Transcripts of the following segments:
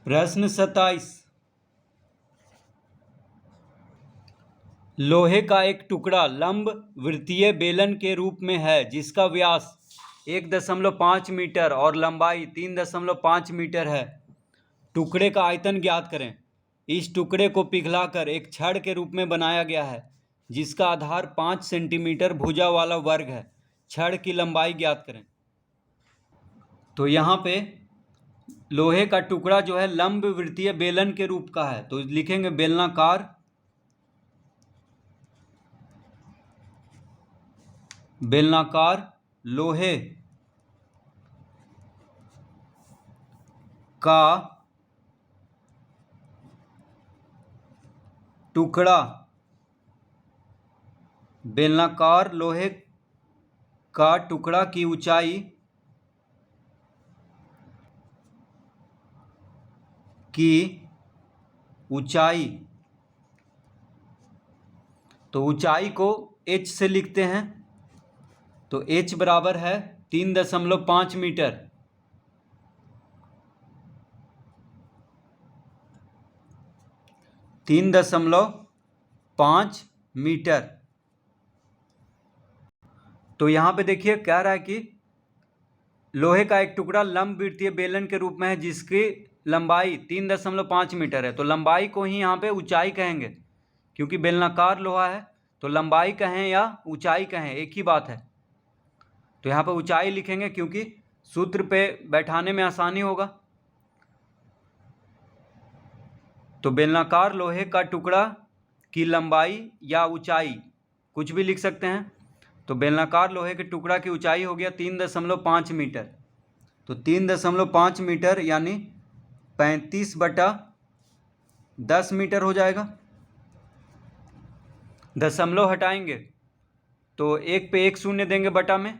प्रश्न 27। लोहे का एक टुकड़ा लंब वृत्तीय बेलन के रूप में है जिसका व्यास 1.5 मीटर और लंबाई 3.5 मीटर है। टुकड़े का आयतन ज्ञात करें। इस टुकड़े को पिघलाकर एक छड़ के रूप में बनाया गया है जिसका आधार 5 सेंटीमीटर भुजा वाला वर्ग है। छड़ की लंबाई ज्ञात करें। तो यहाँ पे लोहे का टुकड़ा जो है लंब वृत्तीय बेलन के रूप का है, तो लिखेंगे बेलनाकार लोहे का टुकड़ा बेलनाकार लोहे का टुकड़ा की ऊंचाई तो ऊंचाई को h से लिखते हैं। तो h बराबर है 3.5 मीटर। तीन दशमलव पाँच मीटर। तो यहाँ पे देखिए कह रहा है कि लोहे का एक टुकड़ा लंब वृत्तीय बेलन के रूप में है जिसकी लंबाई 3.5 मीटर है। तो लंबाई को ही यहाँ पे ऊंचाई कहेंगे क्योंकि बेलनाकार लोहा है, तो लंबाई कहें या ऊंचाई कहें एक ही बात है। तो यहाँ पे ऊंचाई लिखेंगे क्योंकि सूत्र पे बैठाने में आसानी होगा। तो बेलनाकार लोहे का टुकड़ा की लंबाई या ऊंचाई कुछ भी लिख सकते हैं। तो बेलनाकार लोहे के टुकड़ा की ऊंचाई हो गया 3.5 मीटर। तो 3.5 मीटर यानी 35/10 मीटर हो जाएगा। दशमलव हटाएंगे तो एक पे एक शून्य देंगे बटा में,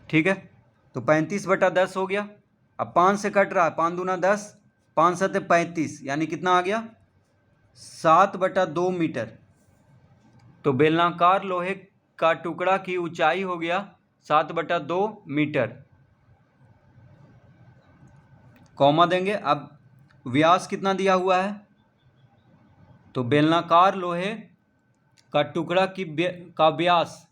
ठीक है। तो 35/10 हो गया। अब 5 से कट रहा है, 5 दूना 10, 5 7 35 यानी कितना आ गया 7/2 मीटर। तो बेलनाकार लोहे का टुकड़ा की ऊंचाई हो गया 7/2 मीटर। कॉमा देंगे। अब व्यास कितना दिया हुआ है, तो बेलनाकार लोहे का टुकड़ा का व्यास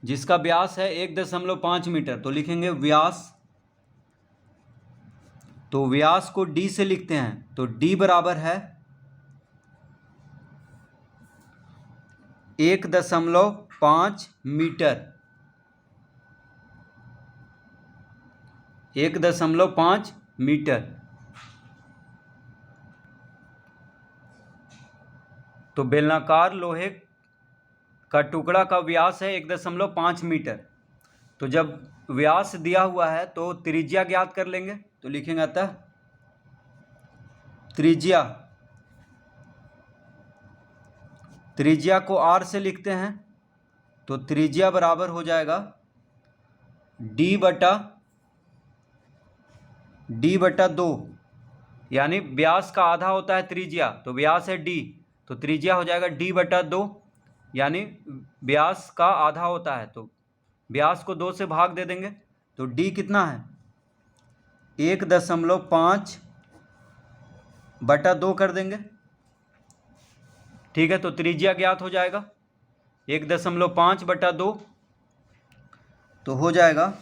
जिसका व्यास है 1.5 मीटर, तो लिखेंगे व्यास। तो व्यास को d से लिखते हैं। तो d बराबर है 1.5 मीटर। 1.5 मीटर। तो बेलनाकार लोहे का टुकड़ा का व्यास है 1.5 मीटर। तो जब व्यास दिया हुआ है तो त्रिज्या ज्ञात कर लेंगे। तो लिखेंगे अतः त्रिज्या को r से लिखते हैं। तो त्रिज्या बराबर हो जाएगा d/2, यानी व्यास का आधा होता है त्रिज्या, तो व्यास है d, तो त्रिज्या हो जाएगा d/2 यानी व्यास का आधा होता है। तो व्यास को 2 से भाग दे देंगे। तो d कितना है 1.5/2 कर देंगे, ठीक है। तो त्रिज्या ज्ञात हो जाएगा 1.5/2, तो हो जाएगा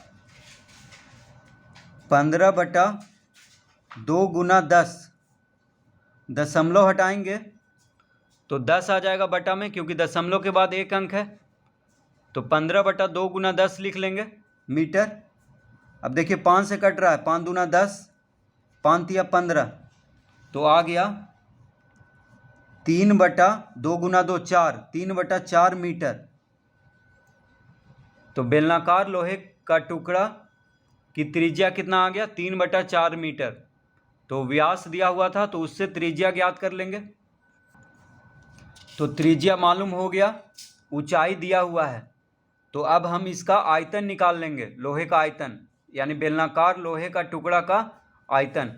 15/2 गुना 10। दशमलव हटाएंगे तो 10 आ जाएगा बटा में, क्योंकि दशमलव के बाद एक अंक है। तो 15/2 गुना 10 लिख लेंगे मीटर। अब देखिए 5 से कट रहा है, 5 दूना 10, 5 तिया 15, तो आ गया 3/2 गुना 2 4, 3/4 मीटर। तो बेलनाकार लोहे का टुकड़ा की त्रिज्या कितना आ गया 3/4 मीटर। तो व्यास दिया हुआ था तो उससे त्रिज्या ज्ञात कर लेंगे। तो त्रिज्या मालूम हो गया, ऊंचाई दिया हुआ है। तो अब हम इसका आयतन निकाल लेंगे, लोहे का आयतन यानी बेलनाकार लोहे का टुकड़ा का आयतन।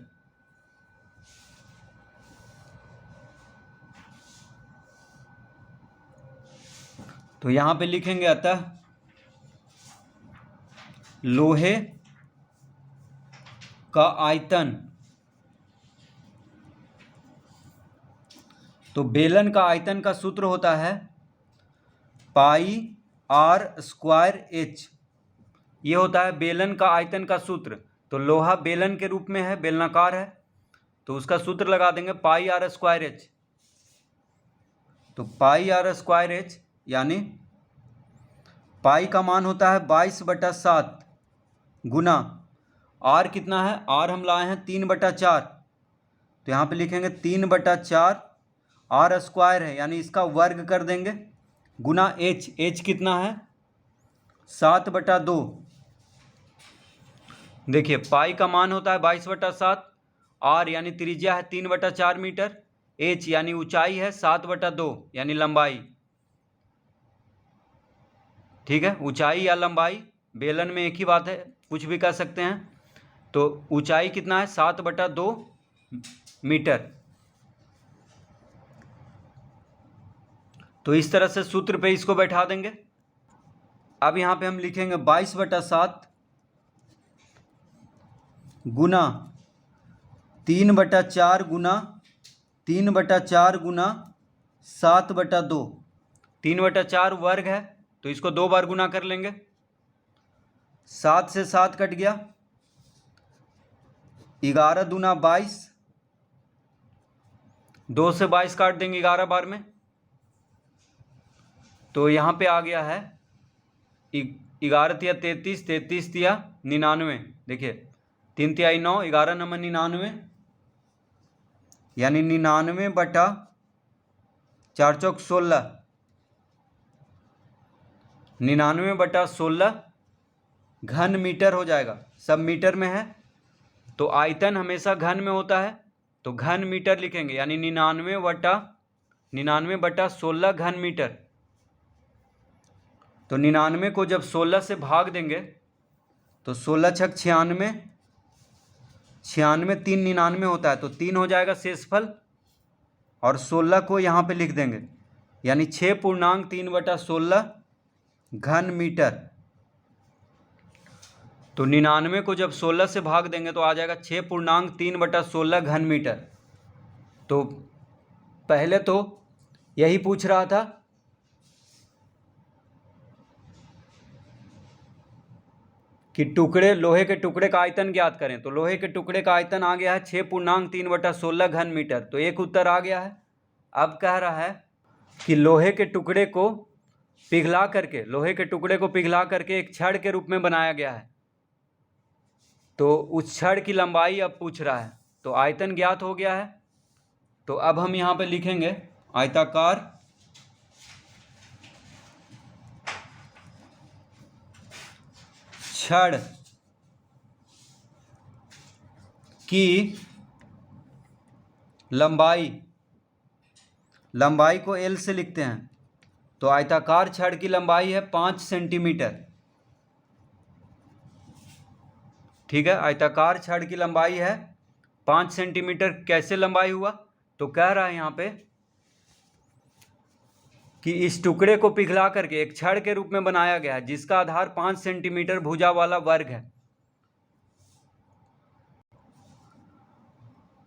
तो यहां पे लिखेंगे अतः लोहे का आयतन, तो बेलन का आयतन का सूत्र होता है पाई आर स्क्वायर एच। ये होता है बेलन का आयतन का सूत्र। तो लोहा बेलन के रूप में है, बेलनाकार है, तो उसका सूत्र लगा देंगे पाई आर स्क्वायर एच। तो पाई आर स्क्वायर एच यानी पाई का मान होता है 22/7 गुना आर कितना है, आर हम लाए हैं 3/4, तो यहाँ पे लिखेंगे 3/4 आर स्क्वायर है यानी इसका वर्ग कर देंगे गुना एच। एच कितना है 7/2। देखिए पाई का मान होता है 22/7, आर यानी त्रिज्या है 3/4 मीटर, एच यानी ऊंचाई है 7/2 यानी लंबाई। ठीक है, ऊंचाई या लंबाई बेलन में एक ही बात है, कुछ भी कह सकते हैं। तो ऊंचाई कितना है 7/2 मीटर। तो इस तरह से सूत्र पे इसको बैठा देंगे। अब यहाँ पे हम लिखेंगे 22/7 गुना 3/4 गुना 3/4 गुना 7/2। 3/4 वर्ग है तो इसको 2 बार गुना कर लेंगे। 7 से 7 कट गया, 11 दूना 22, 2 से 22 काट देंगे 11 बार में, तो यहाँ पे आ गया है 11 तिया 33, 33 तिया 99। देखिए 3 तिहाई 9, 11 नंबर 99 यानी 99/4 चौक 16, 99/16 घन मीटर हो जाएगा। सब मीटर में है तो आयतन हमेशा घन में होता है, तो घन मीटर लिखेंगे यानी 99/16 घन मीटर। तो 99 को जब 16 से भाग देंगे तो 16 छक 96, 96 3 99 होता है, तो 3 हो जाएगा शेषफल, और 16 को यहाँ पे लिख देंगे यानी 6.3/16 घन मीटर। तो 99 को जब 16 से भाग देंगे तो आ जाएगा 6.3/16 घन मीटर। तो पहले तो यही पूछ रहा था कि लोहे के टुकड़े का आयतन ज्ञात करें, तो लोहे के टुकड़े का आयतन आ गया है 6.3/16 घन मीटर, तो एक उत्तर आ गया है। अब कह रहा है कि लोहे के टुकड़े को पिघला करके एक छड़ के रूप में बनाया गया है, तो उस छड़ की लंबाई अब पूछ रहा है। तो आयतन ज्ञात हो गया है, तो अब हम यहाँ पे लिखेंगे आयताकार छड़ की लंबाई को L से लिखते हैं, तो आयताकार छड़ की लंबाई है 5 सेंटीमीटर। ठीक है, आयताकार छड़ की लंबाई है 5 सेंटीमीटर। कैसे लंबाई हुआ, तो कह रहा है यहाँ पे कि इस टुकड़े को पिघला करके एक छड़ के रूप में बनाया गया है जिसका आधार 5 सेंटीमीटर भुजा वाला वर्ग है।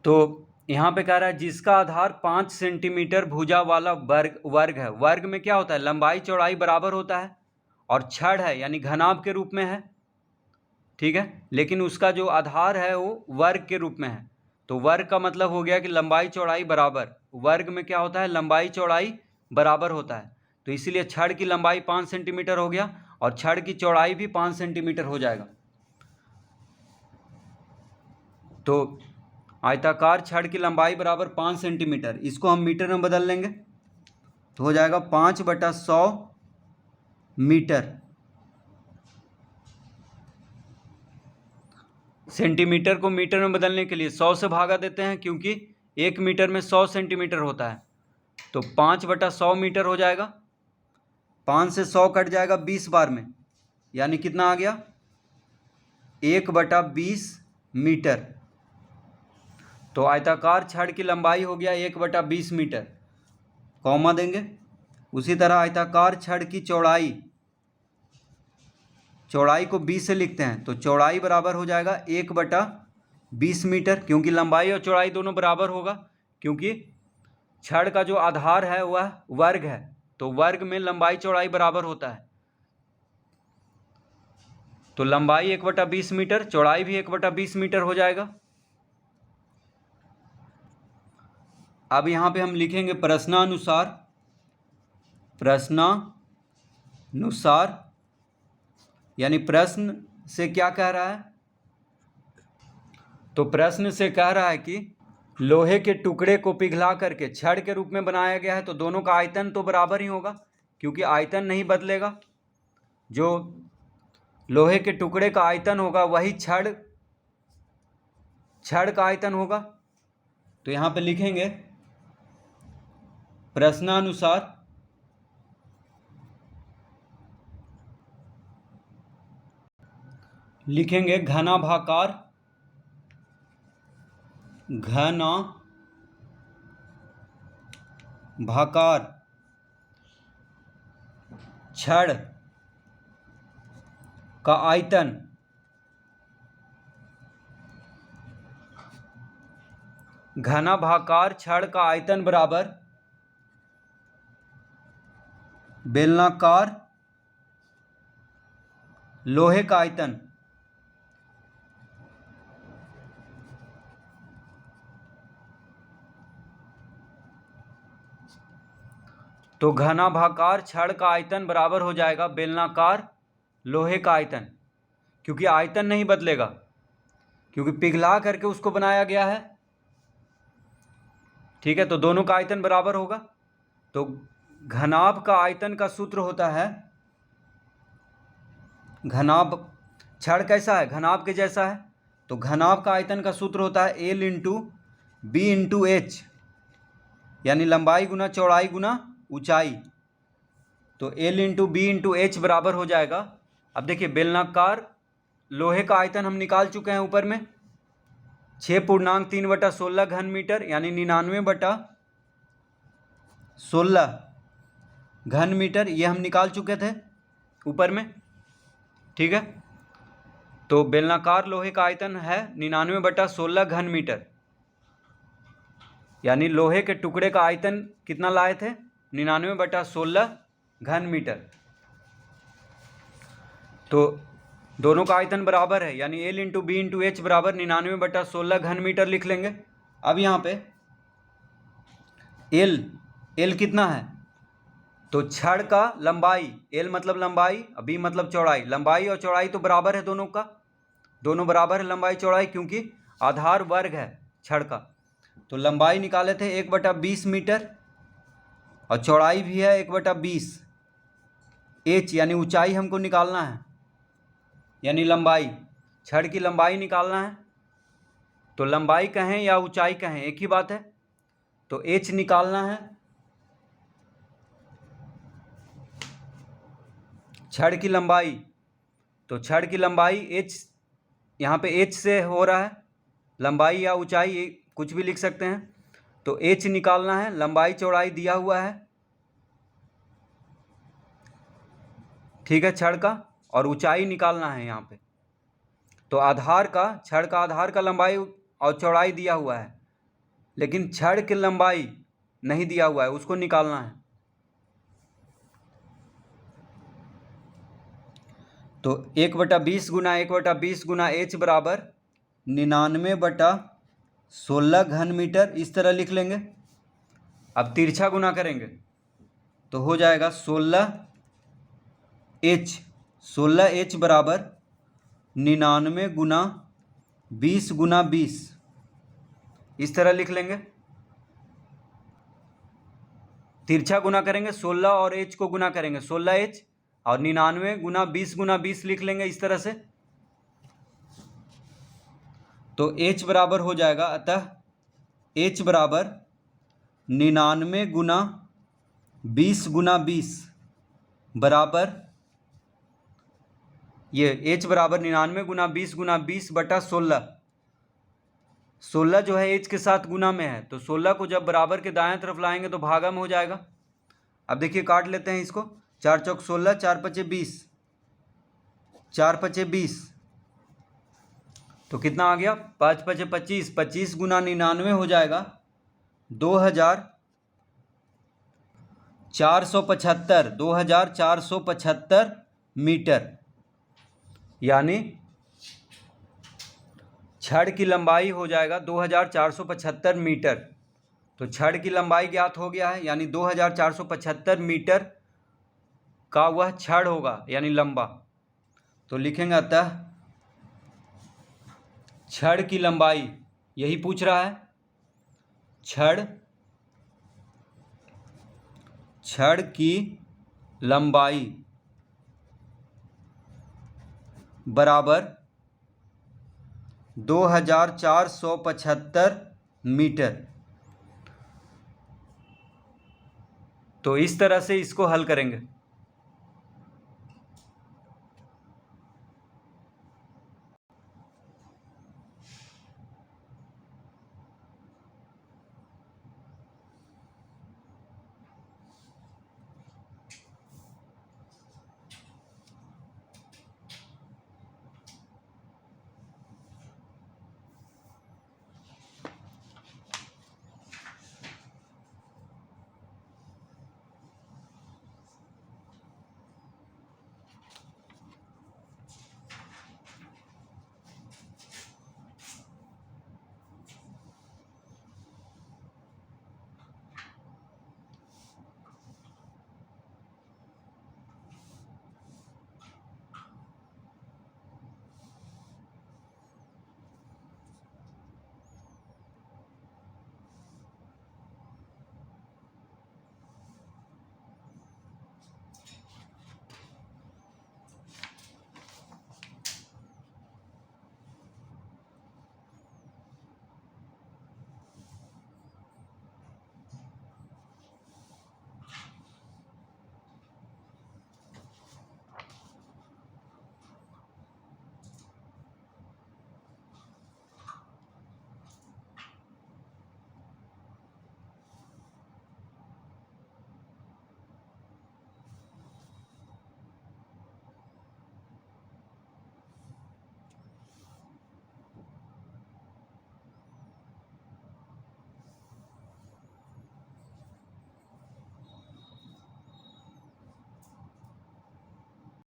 तो यहाँ पे कह रहा है जिसका आधार 5 सेंटीमीटर भुजा वाला वर्ग है। वर्ग में क्या होता है, लंबाई चौड़ाई बराबर होता है, और छड़ है यानी घनाभ के रूप में है। ठीक है, लेकिन उसका जो आधार है वो वर्ग के रूप में है, तो वर्ग का मतलब हो गया कि लंबाई चौड़ाई बराबर। वर्ग में क्या होता है, लंबाई चौड़ाई बराबर होता है, तो इसीलिए छड़ की लंबाई 5 सेंटीमीटर हो गया और छड़ की चौड़ाई भी 5 सेंटीमीटर हो जाएगा। तो आयताकार छड़ की लंबाई बराबर 5 सेंटीमीटर, इसको हम मीटर में बदल लेंगे तो हो जाएगा 5/100 मीटर। सेंटीमीटर को मीटर में बदलने के लिए 100 से भागा देते हैं, क्योंकि 1 मीटर में 100 सेंटीमीटर होता है, तो 5/100 मीटर हो जाएगा। 5 से 100 कट जाएगा 20 बार में, यानी कितना आ गया 1/20 मीटर। तो आयताकार छड़ की लंबाई हो गया 1/20 मीटर, कॉमा देंगे। उसी तरह आयताकार छड़ की चौड़ाई को 20 से लिखते हैं, तो चौड़ाई बराबर हो जाएगा 1/20 20 मीटर, क्योंकि लंबाई और चौड़ाई दोनों बराबर होगा, क्योंकि छड़ का जो आधार है वह वर्ग है, तो वर्ग में लंबाई चौड़ाई बराबर होता है। तो लंबाई 1/20 मीटर, चौड़ाई भी 1/20 मीटर हो जाएगा। अब यहाँ पे हम लिखेंगे प्रश्नानुसार, प्रश्नानुसार यानी प्रश्न से क्या कह रहा है, तो प्रश्न से कह रहा है कि लोहे के टुकड़े को पिघला करके छड़ के रूप में बनाया गया है, तो दोनों का आयतन तो बराबर ही होगा, क्योंकि आयतन नहीं बदलेगा। जो लोहे के टुकड़े का आयतन होगा वही छड़ का आयतन होगा। तो यहाँ पे लिखेंगे प्रश्नानुसार लिखेंगे घनाभाकार छड़ का आयतन घनाभाकार छड़ का आयतन बराबर बेलनाकार लोहे का आयतन। तो घनाभाकार छड़ का आयतन बराबर हो जाएगा बेलनाकार लोहे का आयतन, क्योंकि आयतन नहीं बदलेगा, क्योंकि पिघला करके उसको बनाया गया है। ठीक है, तो दोनों का आयतन बराबर होगा। तो घनाभ का आयतन का सूत्र होता है, घनाभ छड़ कैसा है, घनाभ के जैसा है, तो घनाभ का आयतन का सूत्र होता है L into B into H, यानी लंबाई गुना चौड़ाई गुना ऊंचाई। तो L into B into H बराबर हो जाएगा। अब देखिए बेलनाकार लोहे का आयतन हम निकाल चुके हैं ऊपर में, 6.3/16 घन मीटर, यानी 99/16 घन मीटर, ये हम निकाल चुके थे ऊपर में। ठीक है, तो बेलनाकार लोहे का आयतन है 99/16 घन मीटर, यानी लोहे के टुकड़े का आयतन कितना लाए थे, 99/16 घन मीटर। तो दोनों का आयतन बराबर है, यानी L into B into H बराबर 99/16 घन मीटर लिख लेंगे। अब यहाँ पे L कितना है, तो छड़ का लंबाई, L मतलब लंबाई, B मतलब चौड़ाई, लंबाई और चौड़ाई तो बराबर है दोनों का, दोनों बराबर है लंबाई चौड़ाई, क्योंकि आधार वर्ग है छड़ का। तो लंबाई निकाले थे 1/20 मीटर और चौड़ाई भी है 1/20। H यानी ऊंचाई हमको निकालना है, यानी लंबाई, छड़ की लंबाई निकालना है। तो लंबाई कहें या ऊंचाई कहें एक ही बात है, तो H निकालना है। छड़ की लंबाई, तो छड़ की लंबाई H, यहाँ पे H से हो रहा है, लंबाई या ऊंचाई कुछ भी लिख सकते हैं। तो H निकालना है, लंबाई चौड़ाई दिया हुआ है, ठीक है, छड़ का, और ऊंचाई निकालना है यहाँ पे। तो आधार का, छड़ का आधार का लंबाई और चौड़ाई दिया हुआ है, लेकिन छड़ की लंबाई नहीं दिया हुआ है, उसको निकालना है। तो 1/20 गुना 1/20 गुना H बराबर 99/16 घन मीटर, इस तरह लिख लेंगे। अब तिरछा गुना करेंगे तो हो जाएगा 16H बराबर 99 गुना 20 गुना 20, इस तरह लिख लेंगे। तिरछा गुना करेंगे 16 और H को गुना करेंगे 16H, और 99 गुना 20 लिख लेंगे इस तरह से। तो H बराबर हो जाएगा, अतः H बराबर 99 गुना 20 गुना 20 बराबर, ये H बराबर 99 गुना 20 गुना 20/16। 16 जो है H के साथ गुना में है, तो 16 को जब बराबर के दाएं तरफ लाएंगे तो भागा में हो जाएगा। अब देखिए काट लेते हैं इसको, 4 चौक 16, 4 पचे 20, 4 पचे 20, तो कितना आ गया, 5 × 5 = 25, 25 × 99 हो जाएगा 2475 मीटर। यानी छड़ की लंबाई हो जाएगा 2475 मीटर। तो छड़ की लंबाई ज्ञात हो गया है, यानी 2475 मीटर का वह छड़ होगा, यानी लंबा। तो लिखेंगे अतः छड़ की लंबाई, यही पूछ रहा है, छड़ की लंबाई बराबर 2475 मीटर। तो इस तरह से इसको हल करेंगे।